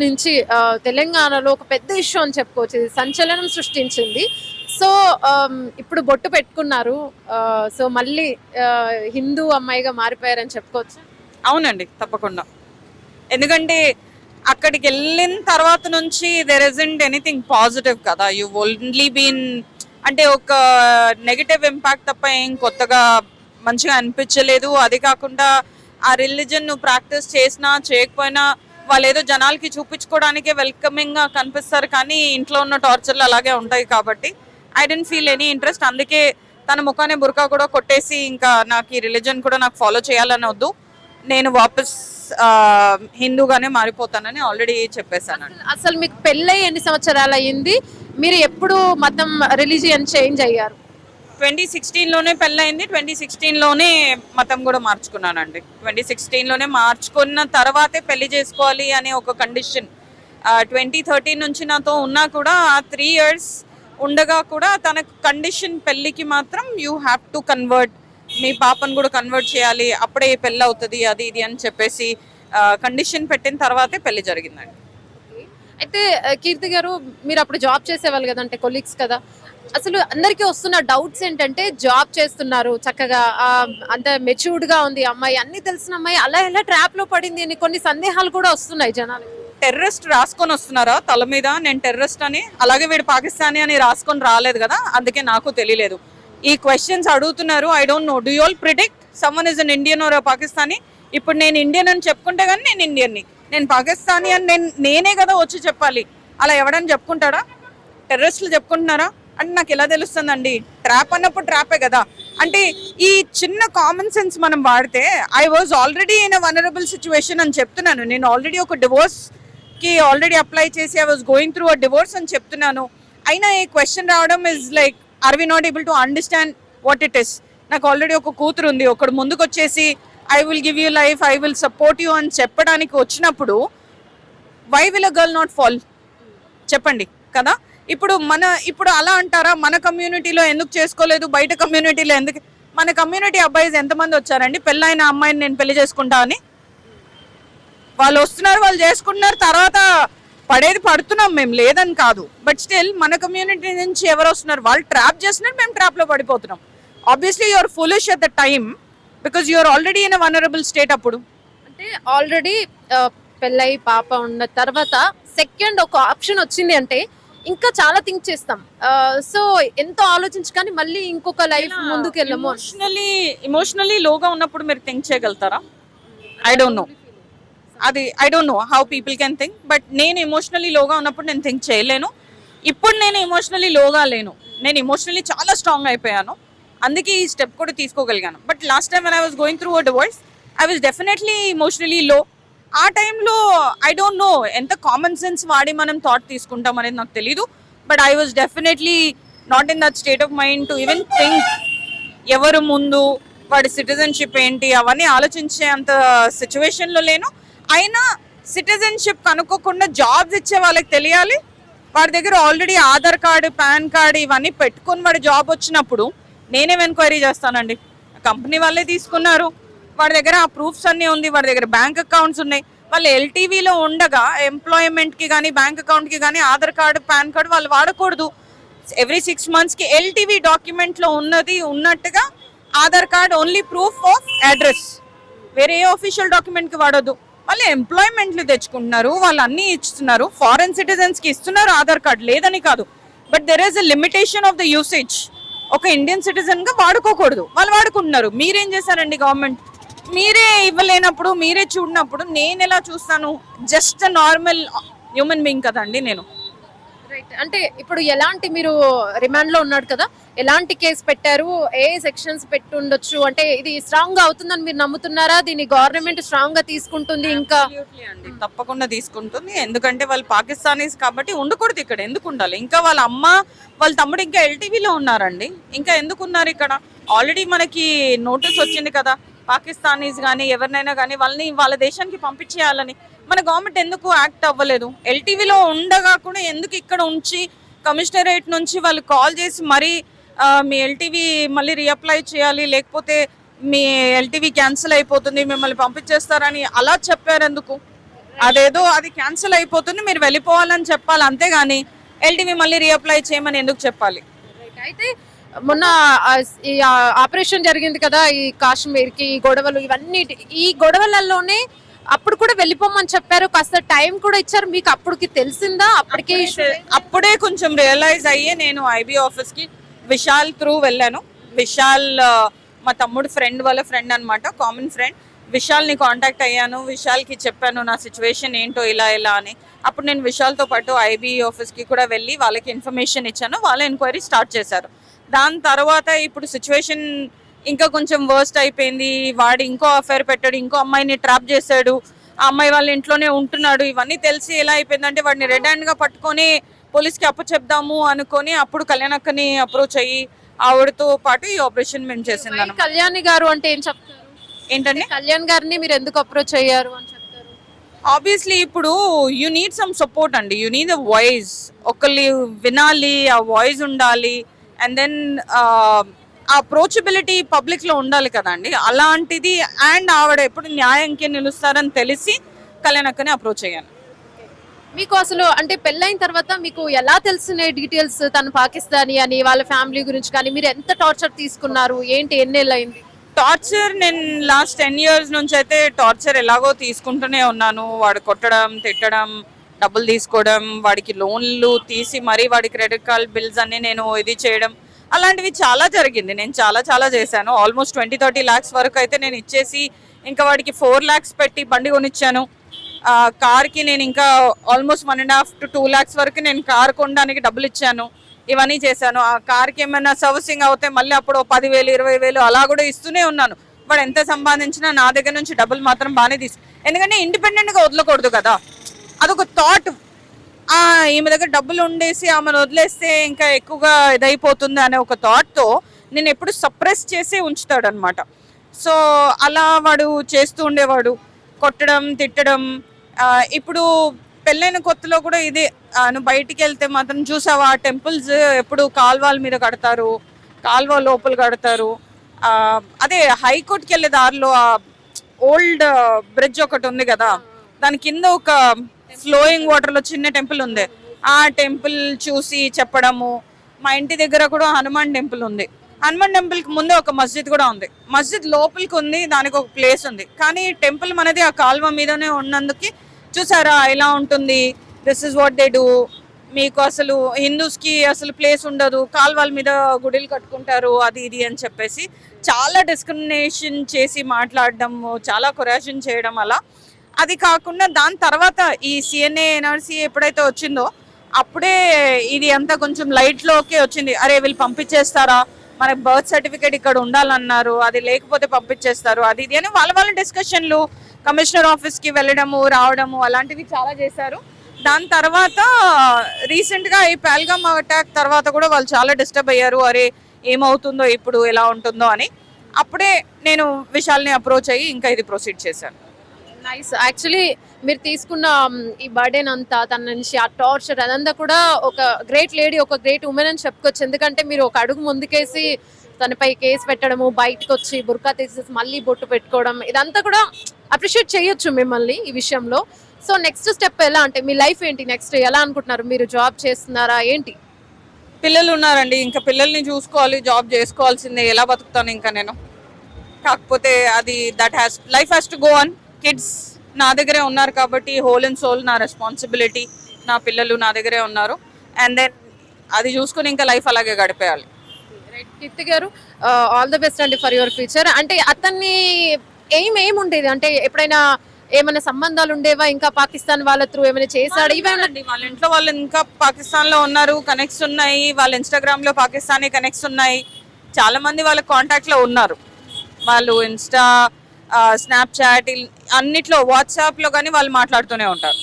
నుంచి తెలంగాణలో ఒక పెద్ద ఇష్యూ అని చెప్పుకోవచ్చు. ఇది సంచలనం సృష్టించింది. సో, ఇప్పుడు బొట్టు పెట్టుకున్నారు. సో, మళ్ళీ హిందూ అమ్మాయిగా మారిపోయారని చెప్పుకోవచ్చా? అవునండి. తప్పకుండా. ఎందుకంటే అక్కడికెళ్ళిన తర్వాత నుంచి దేర్ ఇజంట్ ఎనీథింగ్ పాజిటివ్ కదా! యూ ఓన్లీ బీన్ అంటే ఒక నెగెటివ్ ఇంపాక్ట్ తప్ప ఏం కొత్తగా మంచిగా అనిపించలేదు. అది కాకుండా ఆ రిలిజన్ నువ్వు ప్రాక్టీస్ చేసినా, చేయకపోయినా వాళ్ళేదో జనాలకి చూపించుకోవడానికే వెల్కమింగ్‌గా కనిపిస్తారు కానీ ఇంట్లో ఉన్న టార్చర్‌లు అలాగే ఉంటాయి కాబట్టి I don't feel any interest. అందుకే తన ముఖాన్ని బుర్కా కూడా కొట్టేసి ఇంకా నాకు ఈ రిలిజన్ కూడా నాకు ఫాలో చేయాలని వద్దు. నేను వాపస్ హిందూగానే మారిపోతానని ఆల్రెడీ చెప్పేశానండి. అసలు మీకు పెళ్ళై ఎన్ని సంవత్సరాలు అయ్యింది? మీరు ఎప్పుడు మతం, రిలీజియన్ చేంజ్ అయ్యారు? 2016లోనే పెళ్ళయింది. 2016లోనే మతం కూడా మార్చుకున్నానండి. 2016లోనే మార్చుకున్న తర్వాతే పెళ్లి చేసుకోవాలి అనే ఒక కండిషన్ 2013 నుంచి నాతో ఉన్నా కూడా ఆ 3 ఇయర్స్ ఉండగా కూడా తనకు కండిషన్ పెళ్ళికి మాత్రం యూ హ్యావ్ టు కన్వర్ట్, మీ పాపను కూడా కన్వర్ట్ చేయాలి, అప్పుడే పెళ్ళి అవుతుంది అది ఇది అని చెప్పేసి కండిషన్ పెట్టిన తర్వాతే పెళ్లి జరిగిందండి. అయితే కీర్తి గారు, మీరు అప్పుడు జాబ్ చేసేవాళ్ళు కదా, అంటే కొలీగ్స్ కదా. అసలు అందరికీ వస్తున్న డౌట్స్ ఏంటంటే, జాబ్ చేస్తున్నారు చక్కగా, అంత మెచ్యూర్డ్ గా ఉంది అమ్మాయి, అన్ని తెలిసిన అమ్మాయి అలా ఎలా ట్రాప్ లో పడింది అని కొన్ని సందేహాలు కూడా వస్తున్నాయి జనాలు. టెర్రరిస్ట్ రాసుకొని వస్తున్నారా తల మీద నేను టెర్రరిస్ట్ అని? అలాగే వీడు పాకిస్తానీ అని రాసుకొని రాలేదు కదా, అందుకే నాకు తెలియలేదు. ఈ క్వశ్చన్స్ అడుగుతున్నారు. I don't no, do you all predict someone is an Indian or Pakistani? ఇప్పుడు నేను ఇండియన్ అని చెప్పుకుంటే కానీ నేను ఇండియన్ని, నేను పాకిస్తానీ అని నేనే కదా వచ్చి చెప్పాలి. అలా ఎవడని చెప్పుకుంటాడా? టెర్రరిస్టులు చెప్పుకుంటున్నారా అంటే నాకు ఎలా తెలుస్తుందండి? ట్రాప్ అన్నప్పుడు ట్రాపే కదా. అంటే ఈ చిన్న కామన్ సెన్స్ మనం వాడితే I was already in a vulnerable situation అని చెప్తున్నాను. నేను ఆల్రెడీ ఒక డివోర్స్కి ఆల్రెడీ అప్లై చేసి I was going through a divorce అని చెప్తున్నాను. అయినా ఈ క్వశ్చన్ రావడం is like, are we not able to understand what it is? నాకు ఆల్రెడీ ఒక కూతురు ఉంది. ఒకడు ముందుకు వచ్చేసి I will give you life, I will support you అని చెప్పడానికి వచ్చినప్పుడు why will a girl not fall? చెప్పండి కదా. ఇప్పుడు అలా అంటారా? మన కమ్యూనిటీలో ఎందుకు చేసుకోలేదు, బయట కమ్యూనిటీలో ఎందుకు? మన కమ్యూనిటీ అబ్బాయిస్ ఎంతమంది వచ్చారండి పెళ్ళైన అమ్మాయిని నేను పెళ్లి చేసుకుంటా అని? వాళ్ళు వస్తున్నారు, వాళ్ళు చేసుకుంటున్నారు, తర్వాత పడేది పడుతున్నాం మేము, లేదని కాదు. బట్ స్టిల్ మన కమ్యూనిటీ నుంచి ఎవరు వస్తున్నారు, వాళ్ళు ట్రాప్ చేస్తున్నారు, మేము ట్రాప్లో పడిపోతున్నాం. Obviously you're foolish at the time because you're already in a vulnerable state. అప్పుడు అంటే ఆల్రెడీ పెళ్ళై పాప ఉన్న తర్వాత సెకండ్ ఒక ఆప్షన్ వచ్చింది అంటే ఇంకా చాలా థింక్ చేస్తాం. సో ఎంతో ఆలోచించి కానీ మళ్ళీ ఇంకొక లైఫ్ ముందుకు వెళ్ళము. ఇమోషనలీ లోగా ఉన్నప్పుడు మీరు థింక్ చేయగలుగుతారా? I don't know. అది I don't know how people can think. But నేను ఎమోషనలీ లోగా ఉన్నప్పుడు నేను థింక్ చేయలేను. ఇప్పుడు నేను ఎమోషనలీ లోగా లేను, నేను ఎమోషనలీ చాలా స్ట్రాంగ్ అయిపోయాను. అందుకే ఈ స్టెప్ కూడా తీసుకోగలిగాను. But last time when I was going through a divorce I was definitely emotionally low. ఆ టైంలో ఐ డోంట్ నో ఎంత కామన్ సెన్స్ వాడి మనం థాట్ తీసుకుంటాం అనేది నాకు తెలీదు. But I was definitely not in that state of mind to even think ఎవరు ముందు, వాడి సిటిజన్షిప్ ఏంటి, అవన్నీ ఆలోచించే అంత సిచ్యువేషన్లో లేను. అయినా సిటిజన్షిప్ కనుక్కోకుండా జాబ్స్ ఇచ్చే వాళ్ళకి తెలియాలి. వాడి దగ్గర already Aadhaar card, pan card ఇవన్నీ పెట్టుకొని వాడి జాబ్ వచ్చినప్పుడు నేనేం ఎంక్వైరీ చేస్తానండి? కంపెనీ వాళ్ళే తీసుకున్నారు, వాడి దగ్గర ఆ ప్రూఫ్స్ అన్నీ ఉంది, వాడి దగ్గర బ్యాంక్ అకౌంట్స్ ఉన్నాయి. వాళ్ళు ఎల్టీవీలో ఉండగా ఎంప్లాయ్మెంట్కి కానీ బ్యాంక్ అకౌంట్కి కానీ ఆధార్ కార్డు, పాన్ కార్డు వాళ్ళు వాడకూడదు. ఎవ్రీ 6 monthsకి ఎల్టీవీ డాక్యుమెంట్లో ఉన్నట్టుగా Aadhaar card only proof of address, వేరే ఏ ఆఫీషియల్ డాక్యుమెంట్కి వాడొద్దు. వాళ్ళు ఎంప్లాయ్మెంట్లు తెచ్చుకుంటున్నారు, వాళ్ళు అన్నీ ఇస్తున్నారు, ఫారెన్ సిటిజన్స్కి ఇస్తున్నారు ఆధార్ కార్డ్, లేదని కాదు. But there is a limitation of the usage. ఒక ఇండియన్ సిటిజన్గా వాడుకోకూడదు, వాళ్ళు వాడుకుంటున్నారు. మీరేం చేశారండి గవర్నమెంట్? మీరే ఇవ్వలేనప్పుడు, మీరే చూడనప్పుడు నేను ఎలా చూస్తాను? జస్ట్ నార్మల్ హ్యూమన్ బీయింగ్ కదండి నేను. రైట్. అంటే ఇప్పుడు ఎలాంటి, మీరు రిమాండ్ లో ఉన్నాడు కదా, ఎలాంటి కేసు పెట్టారు, ఏ సెక్షన్స్ పెట్టి ఉండొచ్చు, అంటే ఇది స్ట్రాంగ్ గా అవుతుందని మీరు నమ్ముతున్నారా? దీన్ని గవర్నమెంట్ స్ట్రాంగ్ గా తీసుకుంటుంది? ఇంకా అండి తప్పకుండా తీసుకుంటుంది. ఎందుకంటే వాళ్ళు పాకిస్తానీస్ కాబట్టి ఉండకూడదు ఇక్కడ. ఎందుకు ఉండాలి? ఇంకా వాళ్ళ అమ్మ, వాళ్ళ తమ్ముడు ఇంకా ఎల్టీవీలో ఉన్నారండి. ఇంకా ఎందుకు ఉన్నారు ఇక్కడ? ఆల్రెడీ మనకి నోటీస్ వచ్చింది కదా, పాకిస్తానీస్ కానీ ఎవరినైనా కానీ వాళ్ళని వాళ్ళ దేశానికి పంపించేయాలని. మన గవర్నమెంట్ ఎందుకు యాక్ట్ అవ్వలేదు? ఎల్టీవీలో ఉండగా కూడా ఎందుకు ఇక్కడ ఉంచి కమిషనరేట్ నుంచి వాళ్ళు కాల్ చేసి మరీ మీ ఎల్టీవీ మళ్ళీ రీఅప్లై చేయాలి, లేకపోతే మీ ఎల్టీవీ క్యాన్సిల్ అయిపోతుంది, మిమ్మల్ని పంపించేస్తారని అలా చెప్పారు ఎందుకు? అదేదో అది క్యాన్సిల్ అయిపోతుంది, మీరు వెళ్ళిపోవాలని చెప్పాలి, అంతేగాని ఎల్టీవీ మళ్ళీ రీఅప్లై చేయమని ఎందుకు చెప్పాలి? అయితే మొన్న ఆ, ఈ ఆపరేషన్ జరిగింది కదా ఈ కాశ్మీర్ కి, ఈ గొడవలు ఇవన్నీ, ఈ గొడవలలోనే అప్పుడు కూడా వెళ్ళిపోమని చెప్పారు, కాస్త టైం కూడా ఇచ్చారు. మీకు అప్పటికి తెలిసిందా? అప్పటికే అప్పుడే కొంచెం రియలైజ్ అయ్యే నేను ఐబీ ఆఫీస్ కి విశాల్ త్రూ వెళ్ళాను. విశాల్ మా తమ్ముడు ఫ్రెండ్ వాళ్ళ ఫ్రెండ్ అన్నమాట, కామన్ ఫ్రెండ్. విశాల్ని కాంటాక్ట్ అయ్యాను, విశాల్కి చెప్పాను నా సిచ్యువేషన్ ఏంటో ఇలా ఇలా అని. అప్పుడు నేను విశాల్తో పాటు ఐబీ ఆఫీస్కి కూడా వెళ్ళి వాళ్ళకి ఇన్ఫర్మేషన్ ఇచ్చాను, వాళ్ళ ఎంక్వైరీ స్టార్ట్ చేశారు. దాని తర్వాత ఇప్పుడు సిచ్యువేషన్ ఇంకా కొంచెం వర్స్ట్ అయిపోయింది. వాడు ఇంకో అఫైర్ పెట్టాడు, ఇంకో అమ్మాయిని ట్రాప్ చేశాడు, ఆ అమ్మాయి వాళ్ళ ఇంట్లోనే ఉంటున్నాడు. ఇవన్నీ తెలిసి ఎలా అయిపోయిందంటే వాడిని రెడ్ హ్యాండ్గా పట్టుకొని పోలీస్కి అప్పచెప్దాము అనుకొని అప్పుడు కళ్యాణక్కని అప్రోచ్ అయ్యి ఆవిడతో పాటు ఈ ఆపరేషన్ మేము చేసింది. కళ్యాణి గారు అంటే ఏం చెప్తారు? ఏంటంటే కళ్యాణ్ గారిని మీరు ఎందుకు అప్రోచ్ అయ్యారు అని చెప్తారు? ఆబ్వియస్లీ ఇప్పుడు యూ నీడ్ సమ్ సపోర్ట్ అండి, యూ నీడ్ అ వాయిస్. ఒకళ్ళు వినాలి, ఆ వాయిస్ ఉండాలి, అండ్ దెన్ అప్రోచబిలిటీ పబ్లిక్లో ఉండాలి కదండి. అలాంటిది అండ్ ఆవిడ ఎప్పుడు న్యాయంకి నిలుస్తారని తెలిసి కళ్యాణక్కని అప్రోచ్ అయ్యాను. మీకు అసలు అంటే పెళ్ళైన తర్వాత మీకు ఎలా తెలిసిన డీటెయిల్స్, తను పాకిస్తానీ అని, వాళ్ళ ఫ్యామిలీ గురించి కానీ, మీరు ఎంత టార్చర్ తీసుకున్నారు, ఏంటి, ఎన్నేళ్ళు అయింది? టార్చర్ నేను లాస్ట్ 10 years నుంచి అయితే టార్చర్ ఎలాగో తీసుకుంటూనే ఉన్నాను. వాడు కొట్టడం, తిట్టడం, డబ్బులు తీసుకోవడం, వాడికి లోన్లు తీసి మరీ వాడి క్రెడిట్ కార్డ్ బిల్స్ అన్ని నేను ఇది చేయడం, అలాంటివి చాలా జరిగింది. నేను చాలా చాలా చేశాను. ఆల్మోస్ట్ 20-30 lakhs వరకు అయితే నేను ఇచ్చేసి ఇంకా వాడికి 4 lakhs పెట్టి బండి కొనిచ్చాను. కార్కి నేను ఇంకా ఆల్మోస్ట్ 1.5 to 2 lakhs వరకు నేను కార్ కొనడానికి డబ్బులు ఇచ్చాను. ఇవన్నీ చేశాను. ఆ కార్కి ఏమైనా సర్వీసింగ్ అవుతే మళ్ళీ అప్పుడు 10,000 20,000 అలా కూడా ఇస్తూనే ఉన్నాను. వాడు ఎంత సంపాదించినా నా దగ్గర నుంచి డబ్బులు మాత్రం బాగానే ఎందుకంటే ఇండిపెండెంట్గా వదలకూడదు కదా, అదొక థాట్. ఈమె దగ్గర డబ్బులు ఉండేసి ఆమెను వదిలేస్తే ఇంకా ఎక్కువగా ఇదైపోతుంది అనే ఒక థాట్తో నేను ఎప్పుడు సప్రెస్ చేసి ఉంచుతాడు అనమాట. సో అలా వాడు చేస్తూ ఉండేవాడు, కొట్టడం, తిట్టడం. ఇప్పుడు పెళ్ళైన కొత్తలో కూడా ఇదే, నువ్వు బయటికి వెళ్తే మాత్రం చూసావా టెంపుల్స్ ఎప్పుడు కాల్వాల మీద కడతారు, కాల్వ లోపల కడతారు. అదే హైకోర్టుకి వెళ్ళే దారిలో ఆ ఓల్డ్ బ్రిడ్జ్ ఒకటి ఉంది కదా, దాని కింద ఒక ఫ్లోయింగ్ వాటర్లో చిన్న టెంపుల్ ఉంది. ఆ టెంపుల్ చూసి చెప్పడము. మా ఇంటి దగ్గర కూడా హనుమాన్ టెంపుల్ ఉంది. హనుమాన్ టెంపుల్కి ముందే ఒక మస్జిద్ కూడా ఉంది. మస్జిద్ లోపలికి ఉంది, దానికి ఒక ప్లేస్ ఉంది. కానీ టెంపుల్ మనది ఆ కాల్వ మీదనే ఉన్నందుకు చూసారా ఇలా ఉంటుంది, this is what they do. మీకు అసలు హిందూస్కి అసలు ప్లేస్ ఉండదు, కాల్వాల మీద గుడిలు కట్టుకుంటారు, అది ఇది అని చెప్పేసి చాలా డిస్క్రిమినేషన్ చేసి మాట్లాడడం, చాలా కొరాషన్ చేయడం అలా. అది కాకుండా దాని తర్వాత ఈ సిఎన్ఏ ఎన్ఆర్సీ ఎప్పుడైతే వచ్చిందో అప్పుడే ఇది అంతా కొంచెం లైట్లోకి వచ్చింది. అరే వీళ్ళు పంపించేస్తారా, మనకు బర్త్ సర్టిఫికేట్ ఇక్కడ ఉండాలన్నారు, అది లేకపోతే పంపించేస్తారు, అది ఇది అని వాళ్ళ డిస్కషన్లు, కమిషనర్ ఆఫీస్కి వెళ్ళడము రావడము అలాంటివి చాలా చేశారు. దాని తర్వాత రీసెంట్గా ఈ పహల్గామ్ అటాక్ తర్వాత కూడా వాళ్ళు చాలా డిస్టర్బ్ అయ్యారు, అరే ఏమవుతుందో ఇప్పుడు ఎలా ఉంటుందో అని. అప్పుడే నేను విశాల్ని అప్రోచ్ అయ్యి ఇంకా ఇది ప్రొసీడ్ చేశాను. నైస్. యాక్చువల్లీ మీరు తీసుకున్న ఈ బర్డెన్ అంతా, తన నుంచి ఆ టార్చర్ అదంతా కూడా ఒక గ్రేట్ లేడీ, ఒక గ్రేట్ ఉమెన్ అని చెప్పుకోవచ్చు. ఎందుకంటే మీరు ఒక అడుగు ముందుకేసి తనపై కేసు పెట్టడము, బయటకు వచ్చి బుర్కా తీసేసి మళ్ళీ బొట్టు పెట్టుకోవడం, ఇదంతా కూడా అప్రిషియేట్ చేయొచ్చు మిమ్మల్ని ఈ విషయంలో. సో నెక్స్ట్ స్టెప్ ఎలా, అంటే మీ లైఫ్ ఏంటి, నెక్స్ట్ ఎలా అనుకుంటున్నారు? మీరు జాబ్ చేస్తున్నారా ఏంటి? పిల్లలు ఉన్నారండి, ఇంకా పిల్లల్ని చూసుకోవాలి, జాబ్ చేసుకోవాల్సిందే. ఎలా బతుకుతాను ఇంకా నేను? కాకపోతే అది life has to go on. Kids నా దగ్గరే ఉన్నారు కాబట్టి హోల్ అండ్ సోల్ నా రెస్పాన్సిబిలిటీ. నా పిల్లలు నా దగ్గరే ఉన్నారు, అండ్ దెన్ అది చూసుకుని ఇంకా లైఫ్ అలాగే గడిపేయాలి. కీర్తి గారు, ఆల్ ద బెస్ట్ అండి ఫర్ యువర్ ఫ్యూచర్. అంటే అతన్ని ఏం ఉండేది, అంటే ఎప్పుడైనా ఏమైనా సంబంధాలు ఉండేవా, ఇంకా పాకిస్తాన్ వాళ్ళ త్రూ ఏమైనా చేశాడు? ఇవేనండి వాళ్ళ ఇంట్లో వాళ్ళు ఇంకా పాకిస్తాన్ లో ఉన్నారు, కనెక్ట్స్ ఉన్నాయి. వాళ్ళ ఇన్స్టాగ్రామ్ లో పాకిస్తానీ కనెక్ట్స్ ఉన్నాయి. చాలా మంది వాళ్ళ కాంటాక్ట్ లో ఉన్నారు. వాళ్ళు ఇన్స్టా, స్నాప్చాట్ అన్నిట్లో, వాట్సాప్ లో కానీ వాళ్ళు మాట్లాడుతూనే ఉంటారు.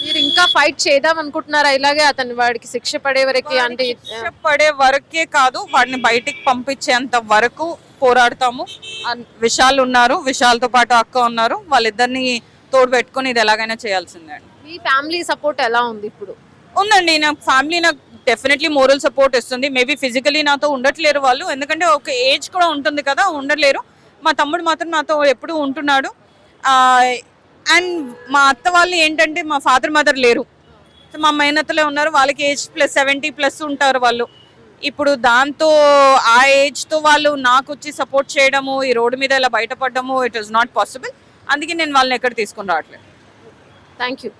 మీరు ఇంకా ఫైట్ చేద్దాం అనుకుంటున్నారా ఇలాగే అతని, వాడికి శిక్ష పడే వరకే? అంటే శిక్ష పడే వరకే కాదు, వాడిని బయటికి పంపించేంత వరకు పోరాడతాము. విశాల్ ఉన్నారు, విశాల్తో పాటు అక్క ఉన్నారు, వాళ్ళిద్దరిని తోడు పెట్టుకుని ఇది ఎలాగైనా చేయాల్సిందే. మీ ఫ్యామిలీ సపోర్ట్ ఎలా ఉంది ఇప్పుడు? ఉందండి, నా ఫ్యామిలీ నాకు డెఫినెట్లీ మోరల్ సపోర్ట్ ఇస్తుంది. మేబీ ఫిజికలీ నాతో ఉండట్లేరు వాళ్ళు, ఎందుకంటే ఒక ఏజ్ కూడా ఉంటుంది కదా, ఉండలేరు. మా తమ్ముడు మాత్రం నాతో ఎప్పుడూ ఉంటున్నాడు. అండ్ మా అత్త వాళ్ళు ఏంటంటే మా ఫాదర్ మదర్ లేరు, సో మా మేనత్తలే ఉన్నారు. వాళ్ళకి ఏజ్ ప్లస్ 70+ ఉంటారు వాళ్ళు. ఇప్పుడు దాంతో ఆ ఏజ్తో వాళ్ళు నాకు వచ్చి సపోర్ట్ చేయడము, ఈ రోడ్డు మీద ఇలా బయటపడడము, ఇట్ ఈస్ నాట్ పాసిబుల్. అందుకే నేను వాళ్ళని ఎక్కడ తీసుకుని రావట్లేదు. Thank you.